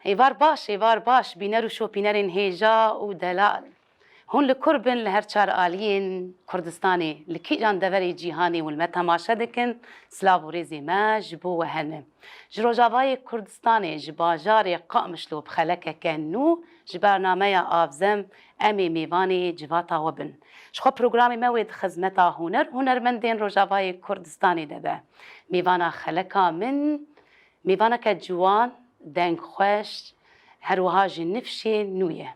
ایوار باش بینر و شوپینرین هیجا و دلال هون لکربن لهرچار آلین کردستانی لکی جان دوری جیهانی و تماشا دکن سلاو و ریزی ما جبو و هنم جروجاوای کردستانی جباجار قامش لو بخلکه کنو جبرنامه آفزم امی میوانی جواتا وبن شخو پروگرامی موید خدمتا هنرمندین روجاوای کردستانی دبه میوانا خلکا من میوانا که جوان دنگ خوش هروها جنفشي نوية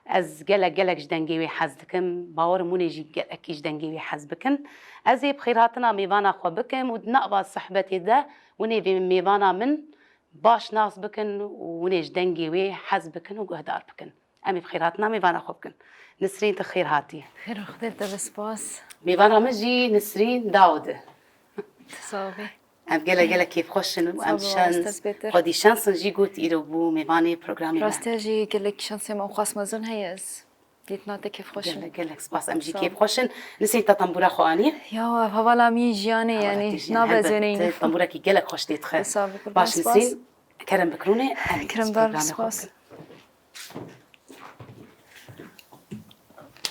از جلك جدنجي حزبكم باور موني جي جلك جدنجي حزبكن ازي بخيراتنا ميفانا خو بكم ودنقبا صحبتي ده وني ميفانا من باش ناس بكن وني جدنجي حزبكن وقهدار بكن امي بخيراتنا ميفانا خو بكن نسرين تخير هاتي خير خديت بسباس ميفانا مجي نسرين داود تصابي ام گله کیف خوشن و ام شانس خودی شانس نجی گوت ایرو بو میوانی پروگرامی راسته جی گله شانس ما خاص مزن هیز دیت نات کیف خوشن گله سپاس ام جی کیف خوشن نسيت تطنبورا خوانی یا حوالا می جیانی یعنی نابزنین تطنبورا کی گله خوش دیت خیر باش نسین کرم بکرونه کرم دار سپاس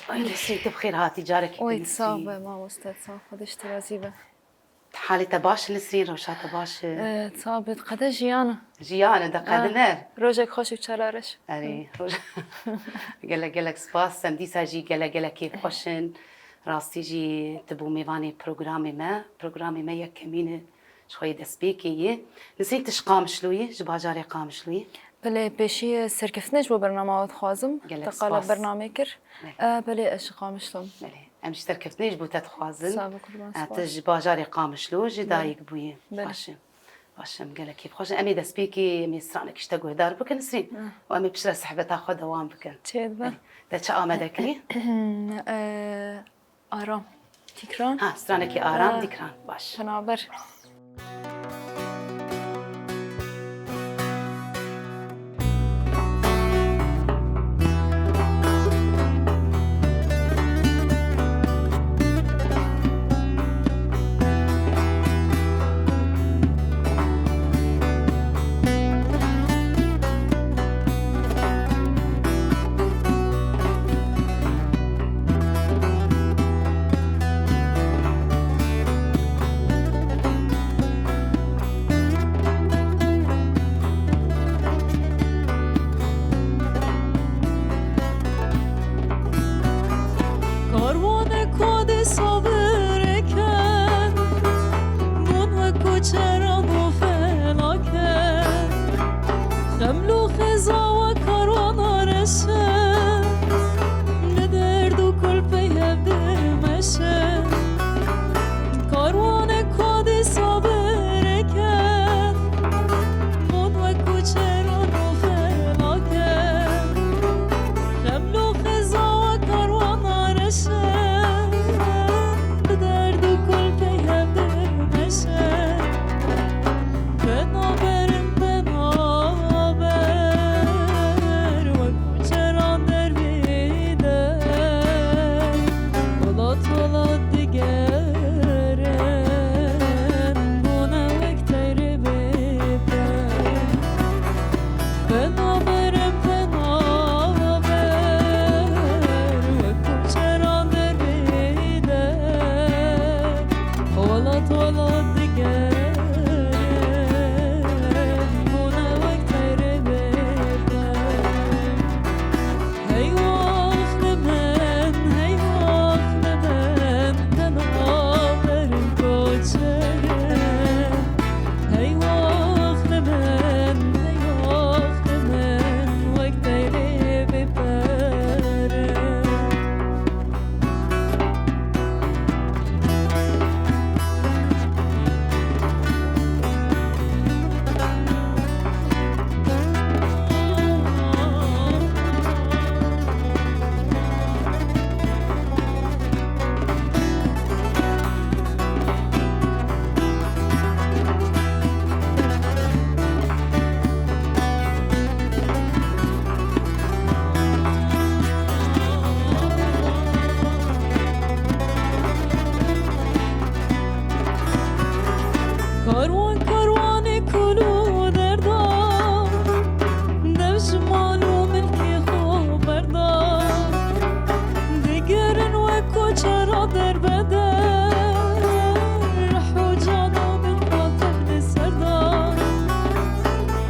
ای نسيت بخير هاتي جارك اوه صعبه ما استاذ صعب خودش ترازیبه حالته باش نسرين روشاته باش صابت قدا جيانا دقدنا روجك خوش وشرارش اري روج قالك سباس سمديسا جي قال كيف خوشن راستي جي تبو ميفاني بروجرامي ما يكمين شويه دسبيكي نسيت تشقام شلوي جباجاري قام شلوي بله بشي سركفنش بو برنامج خوازم تقال برنامج بله اش قام شلوم بله امش تركفتنيش بو تتخوازن تج باجاري قامشلو جدايك بوي باشم قال كيف خوش امي دسبيكي امي سرانك اشتاقوا دار بك نسرين وامي بشرا سحبه تاخذ دوام بك تشيد دا تشا امدك لي آرام تكران سرانك آرام تكران باش تنابر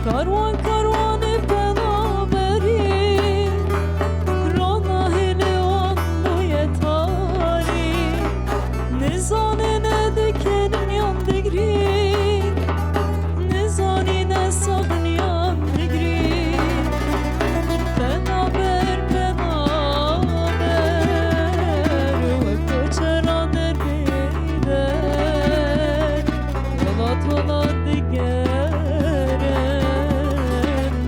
کاروان کاروان بنابری رانا هلیان بوی تاری نزانه ندکن میان دگری نزانی نساغنیان دگری بنابر و کوچران در بیدر ولات ولات دیگرم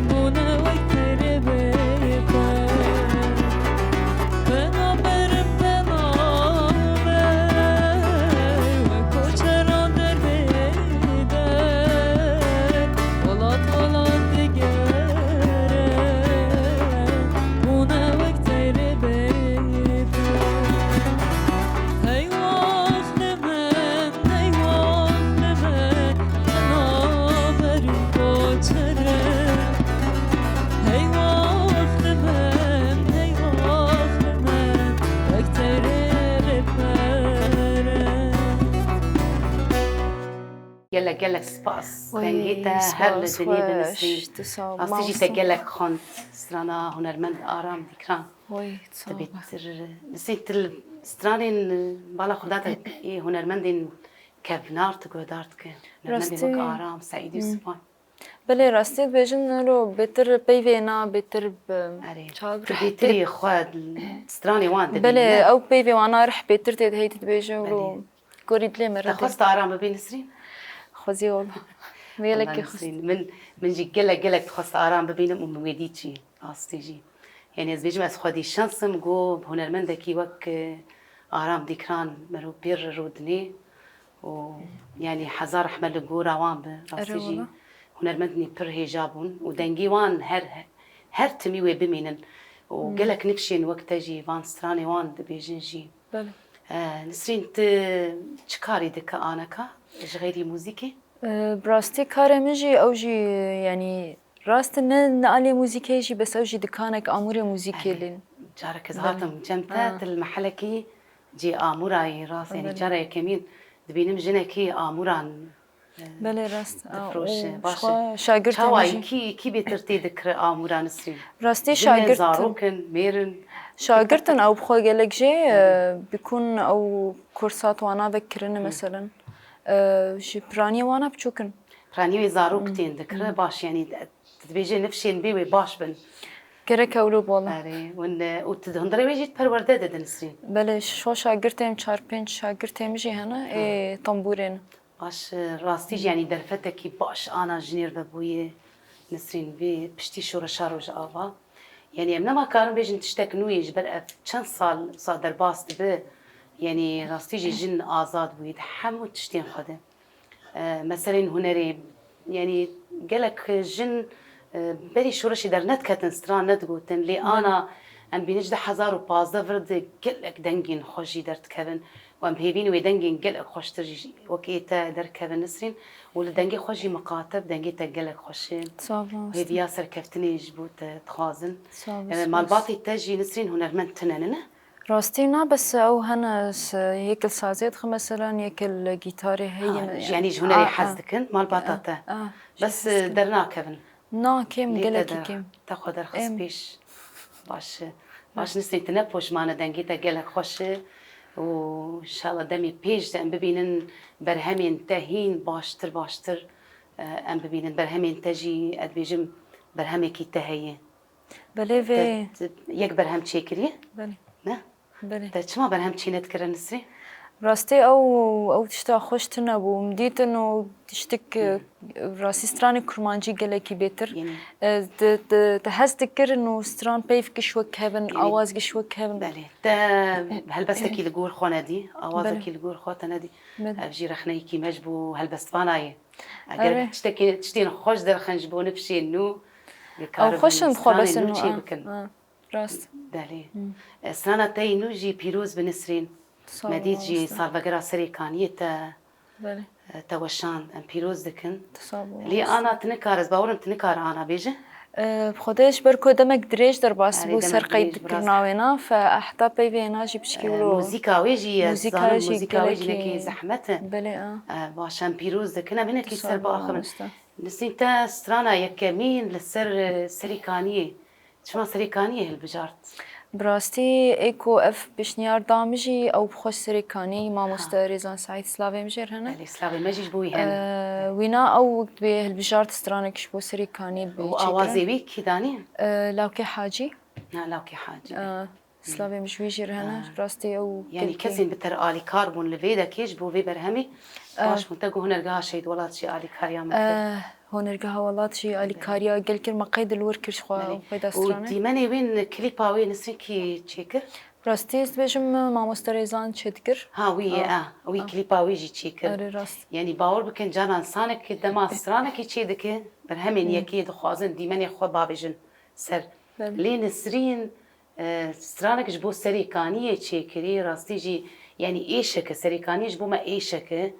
بونه وکتری بیدر بنابر و کوچران در بیدر ولات ولات دیگرم بونه وکتری بیدر ای وقت من بنابر کوچره ای وقت من وکتری بپره گلک سپاس دنگیتا هر لدنی بنسرین راستی جیتا گلک خواند سترانا هنرمند آرام دیکران وای تبیتر نسیت سترانین بالا خداتا هنرمندین کفنار تگودارد که هنرمندین وک آرام سعیدی و سپان بله راستی بیشتر رو بهتر پیوینا بهتر تبیتری خود سترانی وان بله او پیوی وانا رح بهتر تهیت بیشتر رو قريب لي مرة تخصت آرام بين نسرين خوزي والله ويلك من جي قلق تخصت آرام ببينهم ومويديتشي أصتيجي يعني از بيجم از خودي شانسم جو هنرمندكي وك آرام ديكران مرو بير رودني و يعني حزار أحمد جو روان براسيجي هنرمندني بير هيجابون ودنجي وان هر تميوي بمينن وقلق نكشين وقت جي وان ستراني وان دبيجنجي بله نسرين تشكاري دكا آنكا غيري موسيقي براستي كاري مجي أو جي يعني راست نقالي موسيقي جي بس أو جي دكانك آموري موسيقي لين جارك زهاتم جمتات المحلكي جي آموراي راس يعني جاري كمين دبينم جنكي آموران بله راست دفروش باشه شاگرد چاوای کی بهترتی ذکر آموران سری راستی شاگرد زاروکن میرن شاگردن او بخوای گلک جی بيكون او كورسات وانا بكرن مثلا جي براني وانا بچوكن براني زاروكتين ذكر باش يعني تبيجي نفشين بيوي باش بن كرك اولو والله اري وتهندري بيجي پرورده ددن سری بله شو شاگردم 4-5 شاگردم جي هنا طنبورين باش راستي يعني درفتكي باش انا جنير ببوي نسرين بي بشتي شورا شاروج آوا يعني امنا ما كانوا بيجن تشتك نويج بل چند سال صادر باست به يعني راستي جي جن آزاد بويد حمو تشتين خده مثلا هنري يعني قالك جن بري شورشي در ندكتن ستران ندقوتن لي انا ام بينجد 1015 فرد قالك دنجين خوشي درت كفن وام هيبين ويدنجين قالك خوش ترجي وكيتا در كفن نسرين ولدنجي خوشي مقاطب دنجيتا قالك خوشين هي بياسر كفتني جبوت تخازن مال باطي تجي نسرين هنرمند تنننا راستينا بس او هنا هيك السازات مثلا هيك الجيتاري هي يعني هنري حزدكن مال باطاتا بس درنا كفن نا كيم قالك كيم تاخذ رخص بيش باش نسرين تنبوش معنا دنجيتا قالك خوش وإن شاء الله دمي بيج أم ببينن برهمين تهين باشتر أم ببينن برهمين تجي أدبيجم برهمي كي تهيي بله في يك برهم تشيكري بله نه بله تشما برهم تشي نذكر نسري راستي او تشتا خوش تنبو مديت انه تشتك راسي ستراني كرمانجي قالكي بيتر يعني تحس تذكر انه ستران بيف كشوك هبن يعني اواز كشوك هبن بله تا هل بس كي لقول خونا دي اواز كي لقول خوتنا دي ابجي رخني كي مجبو هل بس فاناي اگر تشتين خوش در خنجبو نفشي انه او خوش نخو بس انه راست بله سنة تاي نوجي بيروز بنسرين مديت جي صالفقرا سريكانية بله توشان ام بيروز دكن لي انا تنكارز باورم تنكار انا بيجي بخدش بركو دمك دريج در باس بو سر قيد كرناوينا فاحتى بينا جي بشكيلو موسيقى ويجي موسيقى ويجي نكي زحمته بله باشان بيروز دكن منك يسر باخر نسين تا سترانا يكمين للسر سريكانية شما سريكانية هالبجارت براستي ايكو اف بشنيار دامجي او بخوش سريكاني ما مستريزان سعيد سلافي مجر هنا الإسلامي ما جيش بوي هنا وينا او به البجارت سترانك شبو سريكاني وآوازي بيك كداني لاوكي حاجي لاوكي حاجة سلافي مش ويجر هنا براستي او يعني كسين بتر آلي كاربون لفيدا كيش بو في برهمي باش منتقو هنا رقاها شيد ولات شي آلي كاريا مكر هون رقاها ولات شي آلي كاريا قل كلمة قيد الوركرش خوا قيد سترانك وديماني وين كليبا وين نسرين كي تشيكر براستي بيجم ما مستريزان تشتكر ها وي وي كليبا ويجي تشيكر يعني باور بكن جانا انسانك دما سترانك يتشيدك برهمين يكي دخوازن ديماني خوا بابجن سر لين نسرين سترانك جبو سريكانية تشيكري راستي جي يعني ايشك سريكانية جبو ما ايشك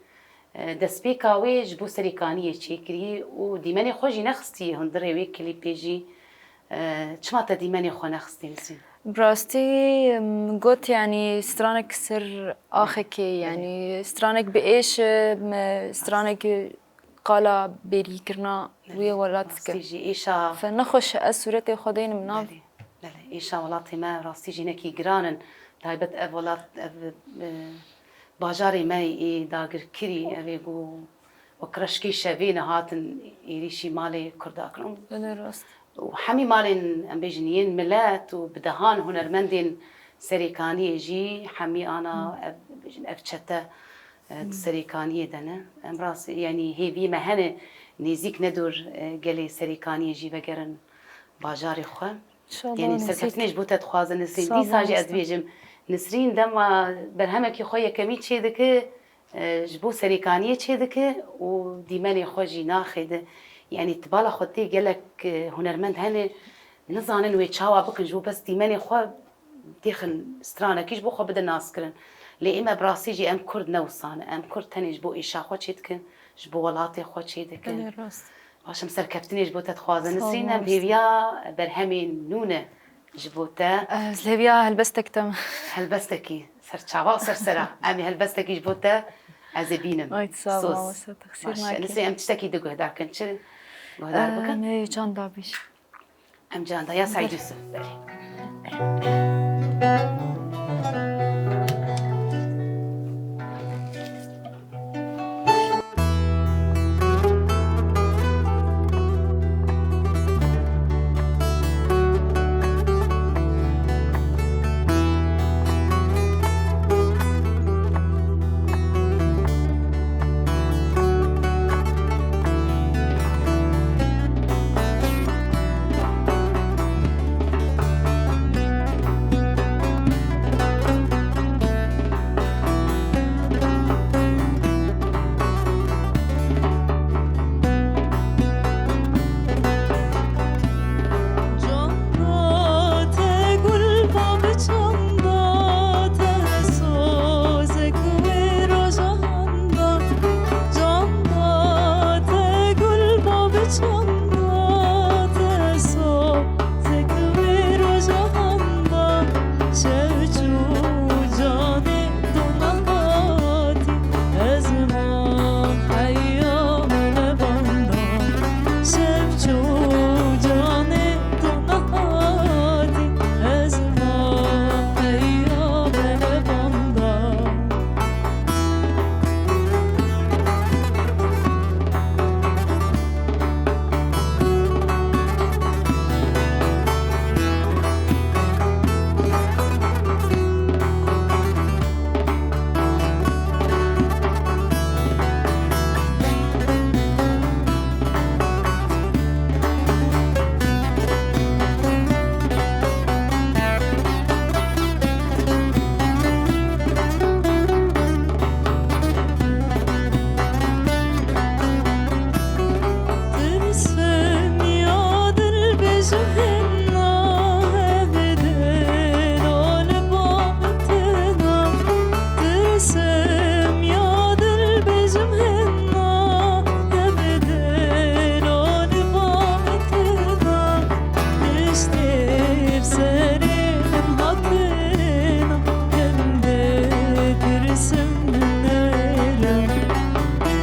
دسبيكا وي جبو سريكانية تشيكري وديماني خو جي نخستي هندري وي كليبي جي چماتا ديماني خو نخستي نسين براستي قلت يعني سترانك سر آخكي يعني سترانك بإيش سترانك قالا بيري كرنا ويا ولاتك راستي إيشا فنخش أسورتي خدين مناف لا إيشا ولاتي ما راستي جي نكي جرانن تايبت أف ولات باجاري ماي داگر كري أبيقو وكرشكي شابين هاتن يريشي مالي كرداكرم راست وحمي مالين ام بيجنيين ملات وبدهان هنرمندين سريكانية جي حمي انا بيجن افتشتا سريكانية دنا ام راس يعني هي بي مهنه نيزيك ندور قالي سريكانية جي بقرن باجاري خو يعني سركتنيش بوتا تخوازن نسرين دي ساجي از بيجم نسرين دما برهمك خويا كميت شي دك جبو سريكانية شي دك وديماني خو جي ناخد يعني تبالا خطي قالك هنرمند هني نزانن ويتشاوا بكن جو بس ديماني خو ديخن سترانا كيش بو خو بدا ناس كرن لي اما براسي جي ام كرد نوصان ام كرد تاني جبو ايشا خو تشيدكن جبو ولاتي خو تشيدكن باش مسركبتني جبو تتخوازن نسرين ام بيبيا برهمين نونه جبوتا زليبيا هلبستك تم هلبستكي سر تشاوا سر سرا امي هلبستكي جبوتا ازبينم صوص نسي ام تشتكي دقو هداك نشر وهدار بكن اي جان دابيش ام جان دا يا سعيد يوسف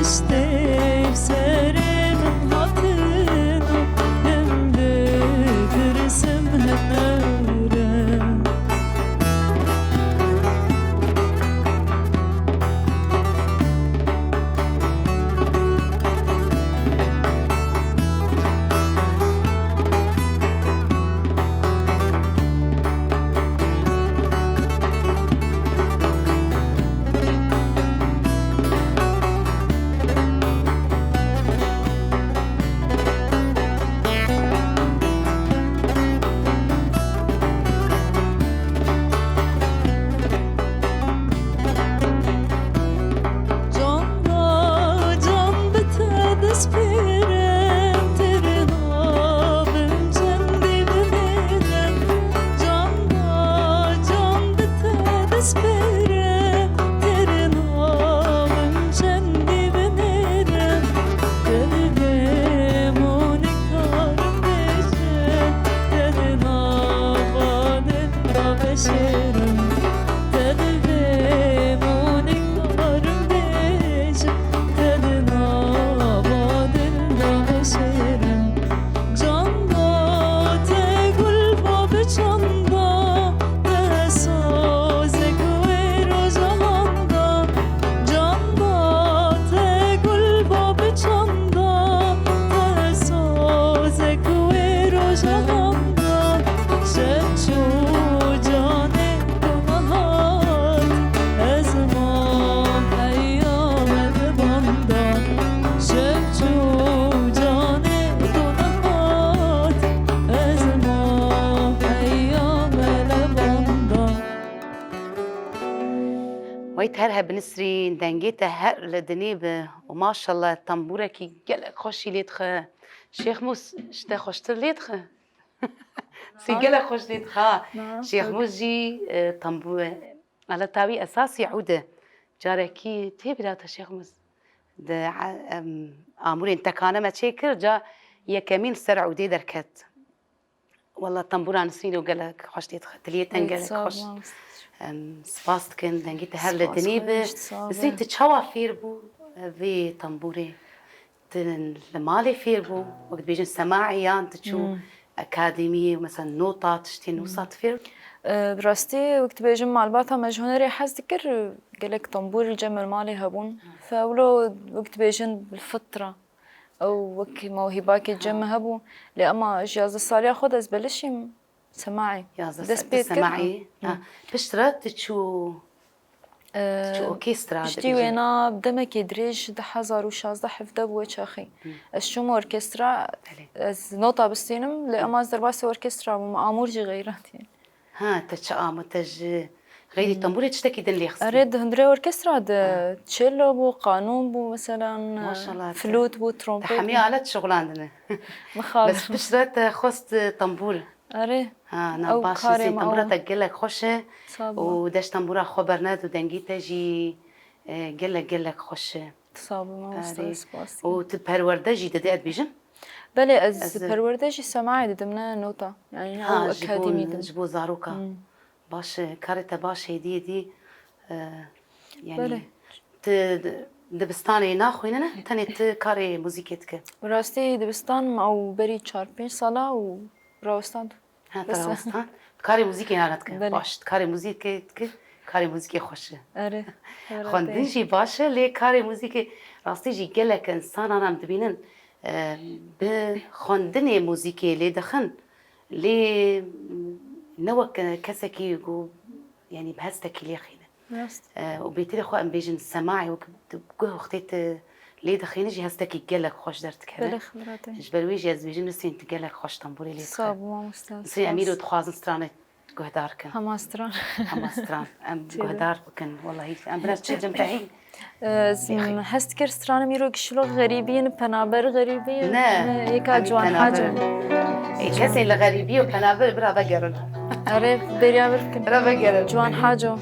Stay, ويت هرها بنسرين دنجيتا هر لدنيبة وما شاء الله طنبورة كي قلق خوشي ليتخ شيخ موس شتا خوشتر ليتخ سي قلق خوش ليتخ شيخ موس جي طنبورة على تاوي أساسي عودة جاركي تبراتا شيخ موس ده آمور انت كان ما تشكر جا يكمين سر عودة دركت والله طنبورة نسرين وقلق خوش ليتخ تليتن قلق خوش سپاس کن دنگی هر لدنیبه زين تتشوا فير بو في طنبوري المالي فير بو وقت بيجن سماعيان تشو أكاديمية مثلا نوطات تشتي نوصات فير براستي وقت بيجن معلباتها مجهونة حاس ذكر قالك طنبور الجمل مالي هبون فأولو وقت بيجن بالفطرة أو وك موهباك الجم هبو لأما جهاز الصالح خد أزبلشي سماعي يا زلمة سماعي بشترت تشو أوركسترا شتي وينا بدمك دريج ده 1016 حفظة بوجه أخي الشوم أوركسترا نوطة بالسينم لأما زرباسي أوركسترا ومعامور جي غيرات يعني ها تشا تج غيري طنبوري تشتكي دن لي خص أريد هندري أوركسترا ده تشيلو بو قانون بو مثلا ما شاء الله فلوت بو ترومبيت تحمي آلات شغل عندنا بس بشترت خصت طنبور أري ها باش سي طنبورة تقلك خوشة وداش طنبورة خبرنات ودنجيتا جي قلك خوشة صابو ما مستوى وتبهرورده جي دقات بيجن بلي از پروردهشی سماعی دمنا نوتا يعني او اكاديمي جبو زاروكا باش كارتا باش هدي يعني دبستاني ناخويننا تاني كاري موزيكتك راستي دبستان او بري 4-5 سالا و راوستان ها راوستان كاري موزيكي نانتك باش كاري موزيكتك كاري موزيكي خوش اره خندنجي باشا لي كاري موزيكي راستي جي قالك انسان انا مدبينن بخندني موزيكي لي دخن لي نوك كسكي يقول يعني بهستكي لي خينا وبيتري خو ام بيجن سماعي وكبقوه اختيت لي دخيني جي هستكي قالك خوش درت كذا جبلوي جي از بيجن نسين تقالك خوش طنبوري لي صاب ما مستانس سي اميرو تخوازن سترانه قهدار كان هماستران ام قهدار كان والله ام بنات تشجم تعي هست كر سترانه ميرو كشلو غريبين بنابر غريبين نه يكا جوان حاجه كسي الغريبيه وبنابر برا بقرن عرف بريا بركن برا بقرن جوان حاجه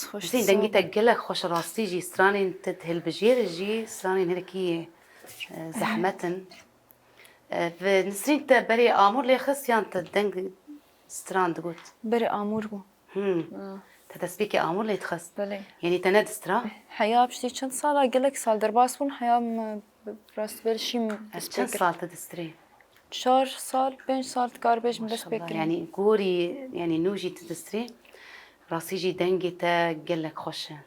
خوش زين دنگیتا گلک خوش راستی جی سترانین تدهل بجیر جی سترانین هرکی زحمتن و نسرین تا بری آمور لیخست یان تا دنگ ستران دگوت بري آمور بو تا تسبیک آمور لیتخست بله یعنی تند ستران حياة بشتي چند سالا قلك سال درباس بون حياة براست برشي از چند سال تدستری 4 سال 5 سال تكار بيش من ما دست شاء الله بكري يعني قوري يعني نوجي تدستري راسي جي دنگتا گلک خوشه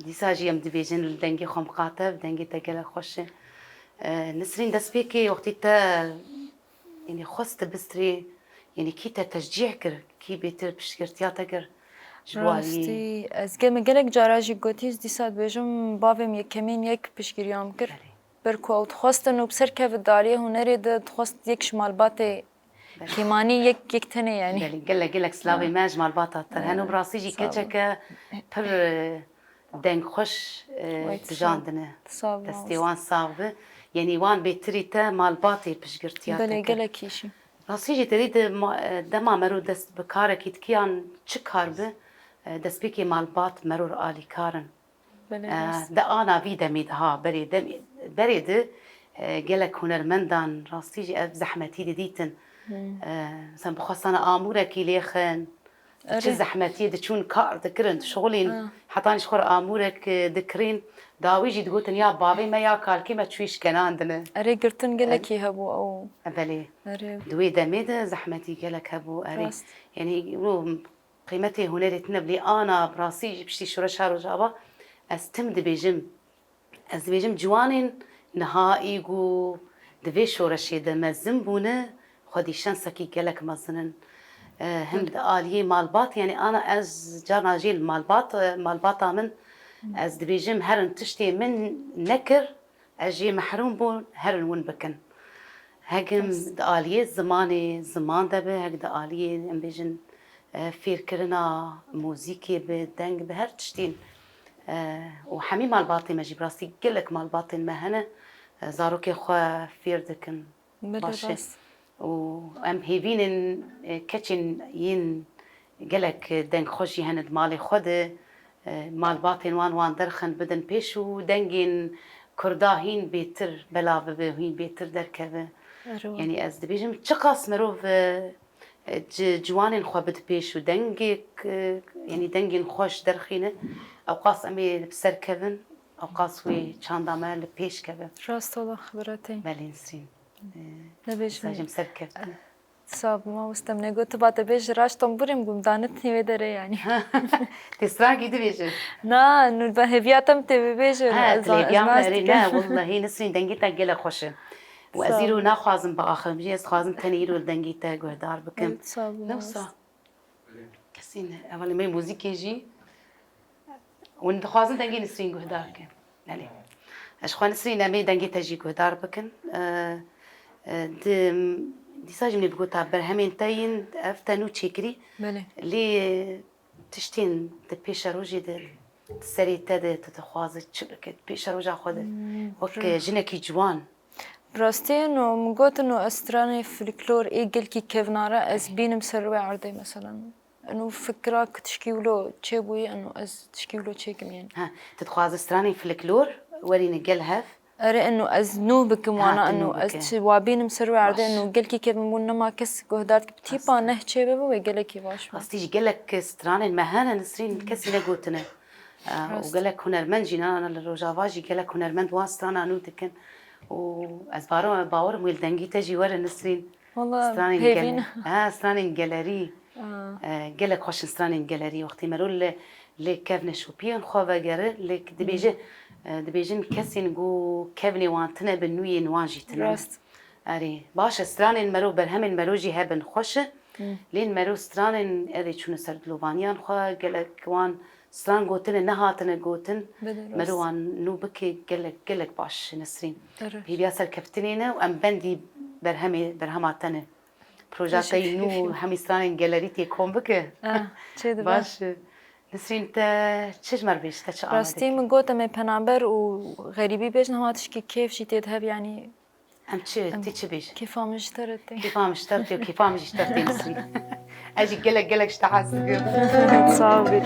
دیساجی ام دبیجن دنگی خم قاطب دنگی تا گل خوشه نسرین دست بیکی وقتی تا یعنی خواست بستری یعنی کی تا تشجیع کر کی بیتر بشکرتیاتا کر جوالی راستي از قم قلك جاراجي قوتيز دي ساد بيجم بافم يكمين يك بشكريام كر بركو او تخواست انو بسر كيف الدارية هنري ده تخواست يك شمال باتي كيماني يك تني يعني بله گلک سلاوی ماج مال باتا تر هنو براسی جی کچکه پر دنگ خوش بجاندنه تصاب دستی وان صعبه یعنی وان بیتری تا مال باتی بشکرتیاتا بله کر قلك يشي راستی جی ترید دما مرو دست بکاره کیت کیان چه کار به دست بیکی مال بات مرور آلی کارن بله راست ده آنا وی دمید ها برید گلک هنرمندان راستی جی زحمتی دیدن مثلا بخواستن آموره کی لیخن چه زحمتی ده چون کار دکرن شغلین حتی شخور آمورك دكرين داويجي تقولن يا بابي ما يا كالكي ما تشويش كان عندنا اري قرتن قلك يهبو او بلي اري دوي دميدة زحمتي قالك هبو أري راست. يعني يقولوا قيمتي هنا تنبلي أنا براسي بشتي شورا شهر وجابا استمد بيجم از بيجم جوانين نهائي جو دفي شورا شيدا ما زنبونه خدي شانسكي قالك مزنن هم آلية مالبات يعني أنا از جارنا جيل مالباتا من از دبيجم هرن تشتي من نكر أجي محروم بون هرن ون بكن هجم آلية زمان دبه هج آلية ام بيجن فير كرنا موزيكي بدنج بهر تشتين وحمي مالباطي ما جيب راسي قلك مالباطي المهنة زاروكي خوا فير دكن بله وام هيفين كتشن ين قالك دنگ خوشي هند مالي خود مال باطن وان درخن بدن بيشو دنگين كرداهين بيتر بلا بهين بيتر دركبه يعني از دبيجم تشقاس مروف جوانين خو بد بيشو دنگك يعني دنگين خوش درخينه او قاس امي بسر كفن او قاس وي چاندامه لبيش كفن راست الله خبرتين بلينسين نبيش ساجم سر كفن صاب ما واستمنى قلت بعد بيج راش تنبرم قم دانتني ودري يعني تسراقي دبيجم نا انه بهبياتم تبي بيج لا والله نسرين دنگيتا قلا خوشه وازيرو ناخوازم باخر مجيز خوازم تنيرو دنگيتا قهدار بكم نوصا كسين اول ما موزيك يجي وندخوازم دنگي نسرين قهدار كم يعني اش خو نسرين امي دنگيتا جي قهدار بكن دي ساجم نبقو تعبر همين تاين افتنو تشيكري بله لي تشتين دبيش روجي دل سري تد تتخوازي تشبكت بيش روجا خود وك جنكي جوان براستي انه مقوت انه استراني فلكلور ايجل كي كيفنارا از بينم سروي عرضي مثلا انه فكراك تشكيولو تشيبوي انه از تشكيولو تشيكم يعني ها تتخواز استراني فلكلور وريني قلهف اري انه از نو بكم وانا انه تنوبك. از وابين مسروي عرضي انه قل كي كيف مون ما كس قهدات بتيبا نه تشيبه وقال كي باش قصدي قالك استراني المهانة نسرين كسي نقوتنا وقالك هنرمند جينا انا الروجافاجي قالك هنرمند واسترانا نوتكن وازبارو باور ميل دنگي تجي ورا نسرين والله استراني هيفين استراني جاليري قالك خوش استراني جاليري وقتي مرول لي كافن شوبيان خوفا جار لك دبيجن كسي نقو كافني وانتنا بنوي نواجي تنا راست اري باش استراني المرو برهم المروجي هبن خوش لين مرو استراني اري شنو سردلوبانيان خو قالك وان استران قوتن نهاتن قوتن مروان نو بكي قالك باش نسرين هي بياسر كفتنينا وام بندي برهماتنا بروجاتي نو همي استراني جاليريتي كوم بكي باش نسرين تا تشجمر بيش تا شعار راستي من قوتا من بنامبر وغريبي بيش نهاتش كي كيف شي تذهب يعني ام تشي بيش كيف عم اشتريتي كيف عم اشترتي وكيف عم اشترتي نسرين اجي قلق اشتعاسك تصابر.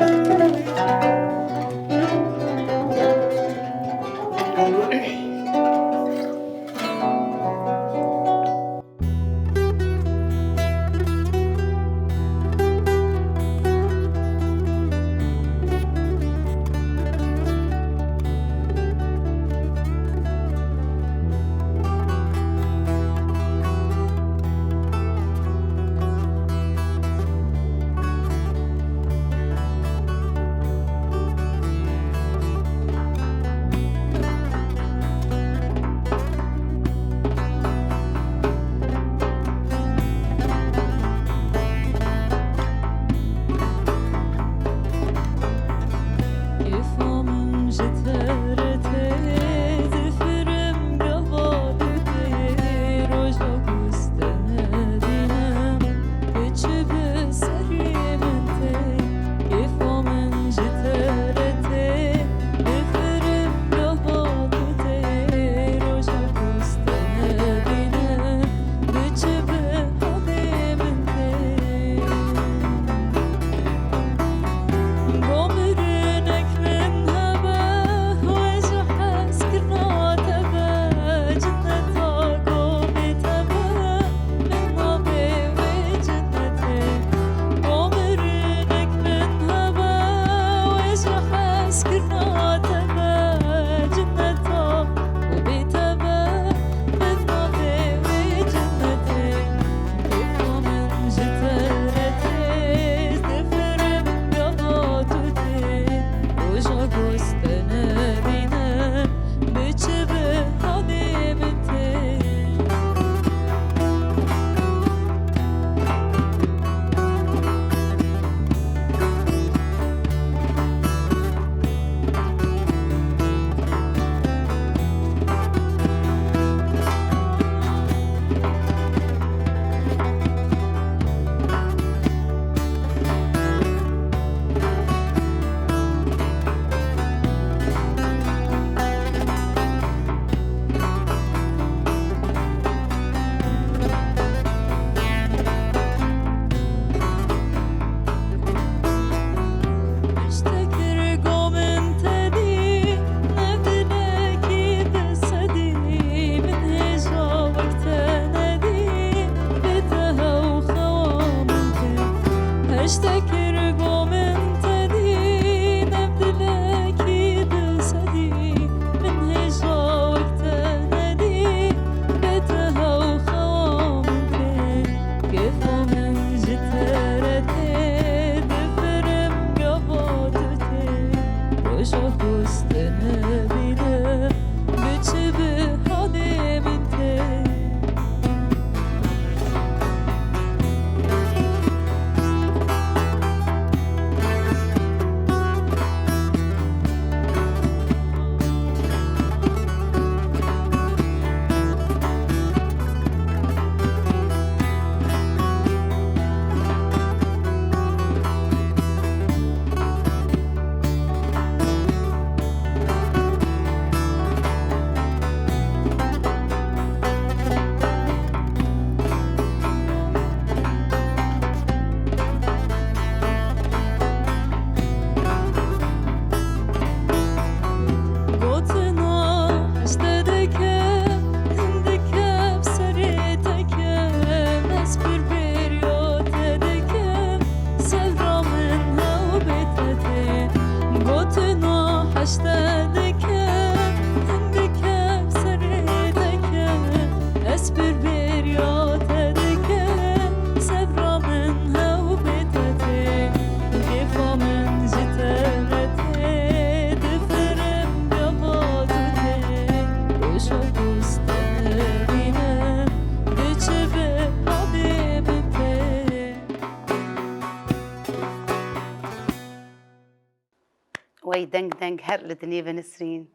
وي دنگ دنگ هر لدني بنسرين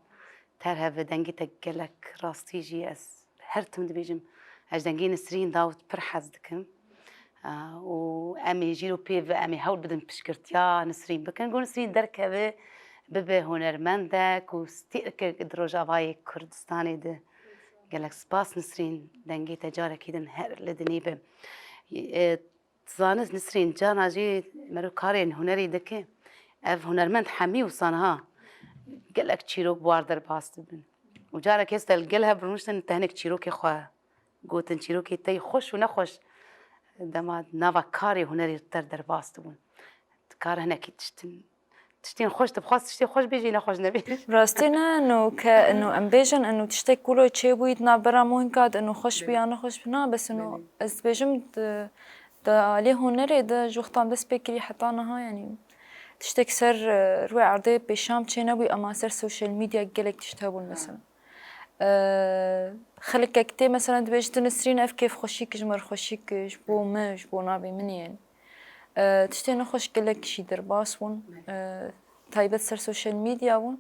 ترها بدنگتك قلك راستيجي اس هر تمد بيجم اج دنگي نسرين داوت برحز دكم و امي جيرو بيف امي هول بدن بشكرتيا نسرين بكن قول نسرين دركبه ببه هنرمندك وستيرك دروجا باي كردستاني ده قالك سباس نسرين دنگي تجارة كيدن هر لدني به تزانست نسرین جانا جی مرو کارین هنری دکه اف هنرمند حمی و صنها قالك تشيروك بواردر باستبن وجارك يستل قالها برمشتن تهنك تشيروكي خواه قوتن تشيروكي تي خوش ونخوش دما نافا كاري هنري تردر باستبن كار هناك تشتين خوش تبخاص تشتين خوش بيجي نخوش نبيش راستينا انه ام بيجن انه تشتي كله تشي بويت نابرا مو كاد انه خوش بيا انا خوش بنا بس انه از بيجم دا عليه هنري دا جوختان بس بكري حتى انا يعني تشتك سر روي عرضي بشام تشينبوي اما سر سوشيال ميديا قالك تشتهبون مثلا خلك كتي مثلا تبيج تنسرين اف كيف خوشيك جمر خوشيك جبو ما جبو نابي من يعني تشتي نخوش قالك شي درباس ون تايبت سر سوشيال ميديا ون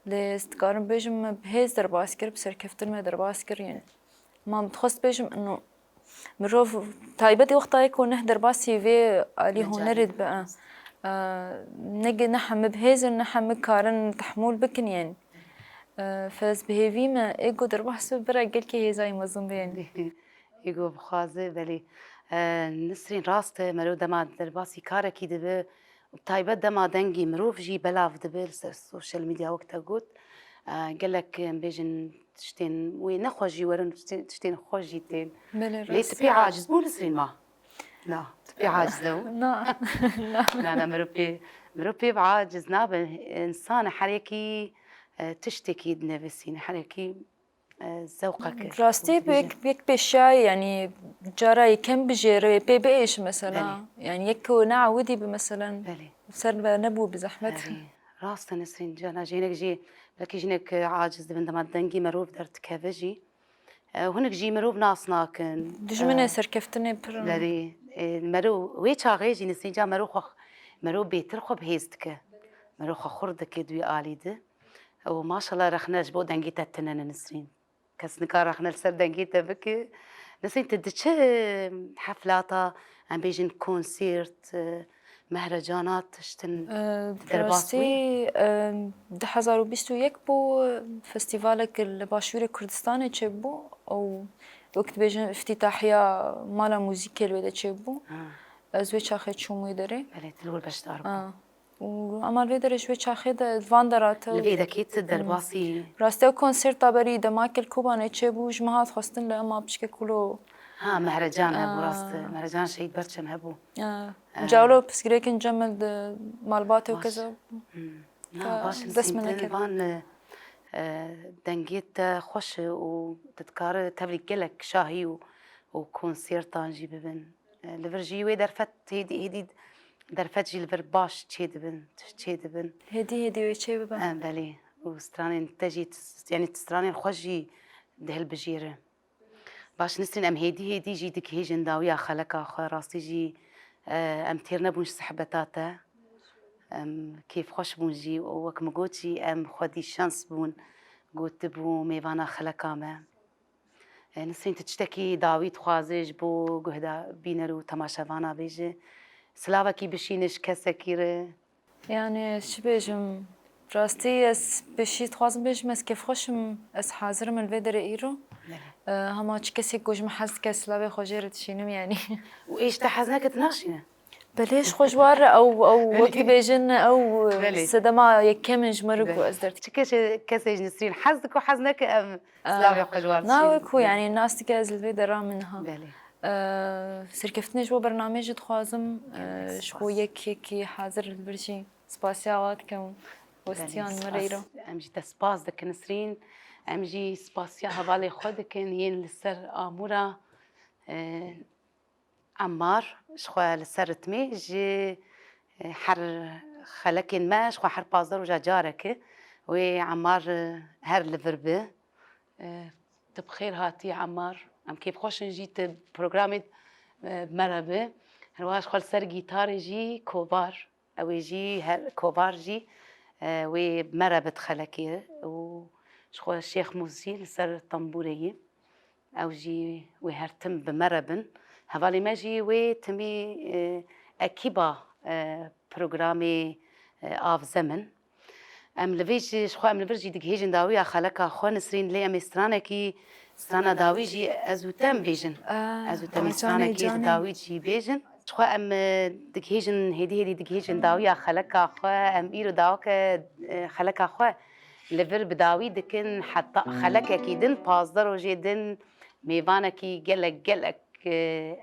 لستقارن بيجم بهيز درباس كر بسر كفتر ما درباس كر يعني ما متخص بيجم انه مروف تايبتي وقتها يكون نهدر باسي في علي هنرد بقى نجي نحم بهيزر نحم كارن تحمول بكن يعني فاز بهيفي ما ايجو دربح سو برا قلكي هي زي مظلوم بيان ايجو بخازي بلي نسرين راسته مرو دما درباسي كاركي دبه تايبت دما دنجي مروف جي بلاف دبه السوشيال ميديا وقتها قلت قالك بيجن تشتين وين نخوجي ورن تشتين خوجي تين ليه تبي عاجز مو نسرين ما لا تبي عاجز لو لا لا مروبي بعاجز ناب إنسان حريكي تشتكي نفسين حريكي ذوقك راستي بيك بشاي يعني جراي كم بجيري بيش مثلا يعني يكو نعودي بمثلا سر نبو بزحمتها راست نسرين جانا جينك جي لكن جينك عاجز عندما دنجي مروب درت كافجي وهناك جي مروب ناصناك دجمني سر كفتني بر لري مرو ويتشا غيجي نسرين جا مرو بيتر خو بهيزتك مرو خردك دوي آليده وما شاء الله رخناش بو دنجيتا تنن نسرين كسنكار رخنا لسر دنجيتا بك نسرين تدتش حفلاتا عم بيجن كونسيرت مهرجانات تشتن درباسي ده 2021 بو فستيفالك الباشوري كردستاني تشبو او وقت بيجن افتتاحية مالا موزيكي الويدا تشبو زوي شاخد شو ميدري بلي تلول باش تعرف وعمل فيدر شوي شاخد فاندرات الفيدا كيت درباسي راستو كونسيرت تابري دماكل كوباني تشبو جماعات خاصتن لأما بشكل كله مهرجان هبو راست مهرجان شيء برشم هبو جاولو بس جريكن جمل مالباتي وكذا باش دسمنا دنجيت خوش وتذكار تبريك لك شاهي وكونسيرتان جي ببن لفرجي وي درفت هيدي درفت جي لفر باش تشيدبن هدي وي تشيدبن بلي وستراني تجي يعني تستراني خوشي دهل بجيره باش نسرين ام هيدي جي دك هيجن داويا خلقا خو راستي جي ام تيرنا بونش صحبتاتا كيف خوش بون جي وك مقوتي ام خدي شانس بون قلت بو ميفانا خلقا ما نسرين تشتكي داويت خوازج بو قهدا بينرو تماشافانا بيجي سلاوا كي بشينش كسكيره يعني شبيجم راستي اس بشي تخوازم بيجم اس كيف خوشم اس حاضر من الفيدر ايرو هما تشكسي كوج محز كسلاوي خوجيرت شينم يعني وايش تحزنك تناشينه بليش خوجوار او وقت بيجن او صدما يكمج مرق وازدرت تشكيش كسيج نسرين حزك وحزنك ام سلاوي خوجوار ناوكو يعني الناس تكاز الفيدر منها بلي سركفتني جو برنامج تخوازم شو يكي حاضر البرشي سباسيات كم وستيان مريرو امجي تسباس دك نسرين امجي سباسيا هبالي خودك ين لسر امورا عمار شخوا لسر تمي جي حر خلكن ما شخوا حر بازر وجا جارك وعمار هر لفربه تبخير هاتي عمار ام كيف خوش جيت بروجرامي مربه هرواش خل سر جيتار جي كوبار او جي هر كوبار جي ومربت خلكي وشخو الشيخ موزي سر طنبوري او جي وهرتم بمربن هفالي ماجي وتمي اكيبا بروجرامي اف زمن ام لفيجي شخو ام لفيجي دك هيجن داويا خلكا خو نسرين لي ام استرانكي استرانا داويجي ازوتم بيجن ازوتم استرانكي داويجي بيجن شخوا ام دکهیجن هدی دکهیجن داویا خلقا خوا ام ایرو داوک خلقا خوا لور بداوی دکن حتی خلق اکیدن پازدر و جدن میوانه کی گلک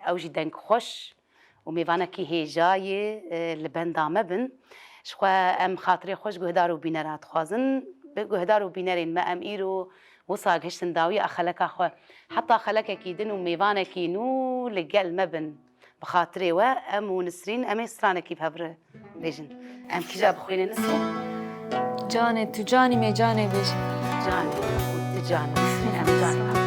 اوجی دنگ خوش و میوانه کی هیجای لبندامه بن شخوا ام خاطری خوش گهدارو بینرات خوازن بگهدارو بینرین ما ام ایرو وصاق هشتن داوی خلقا خوا حتی خلق اکیدن و میوانه کی نو لگل مبن بخاطري وأم ونسرين أم يسرانة كيف هبرة ليجن أم كجاب خوينا نسرين جاني تو جاني مي جاني بيج جاني وتجاني نسرين أم جاني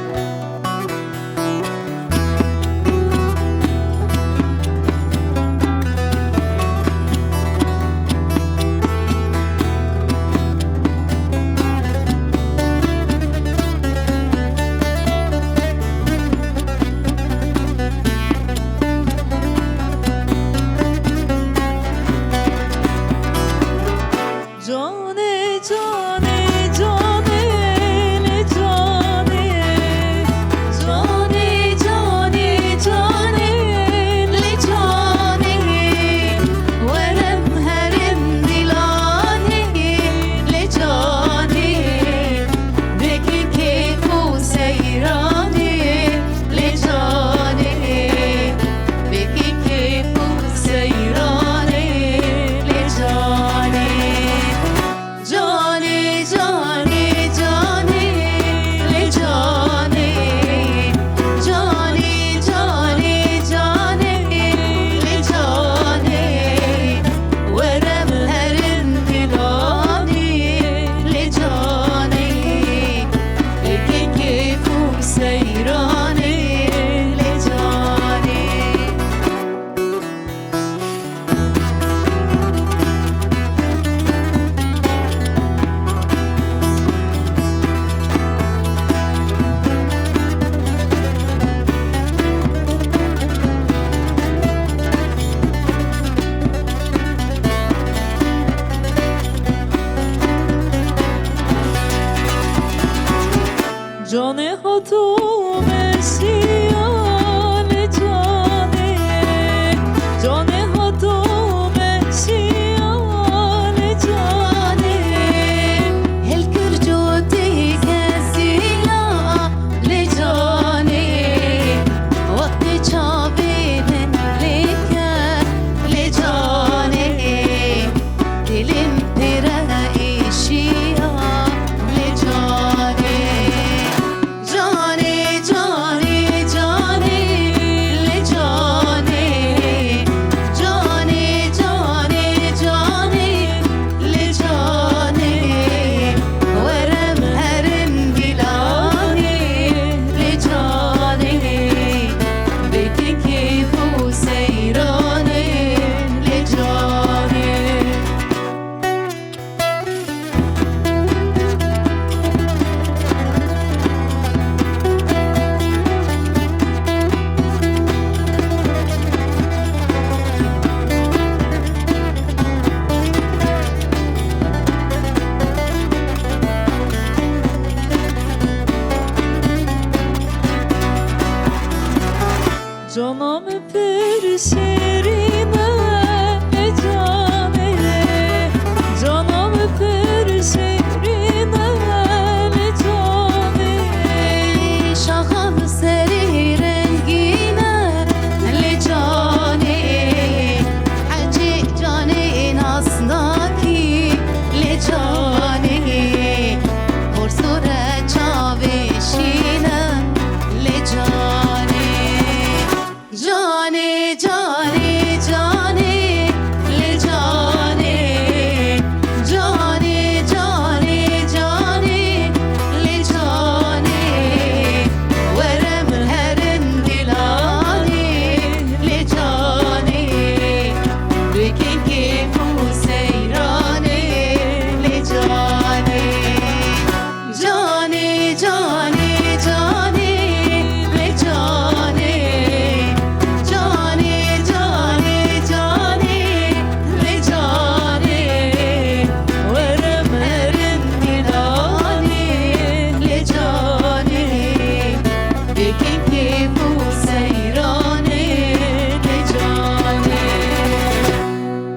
جان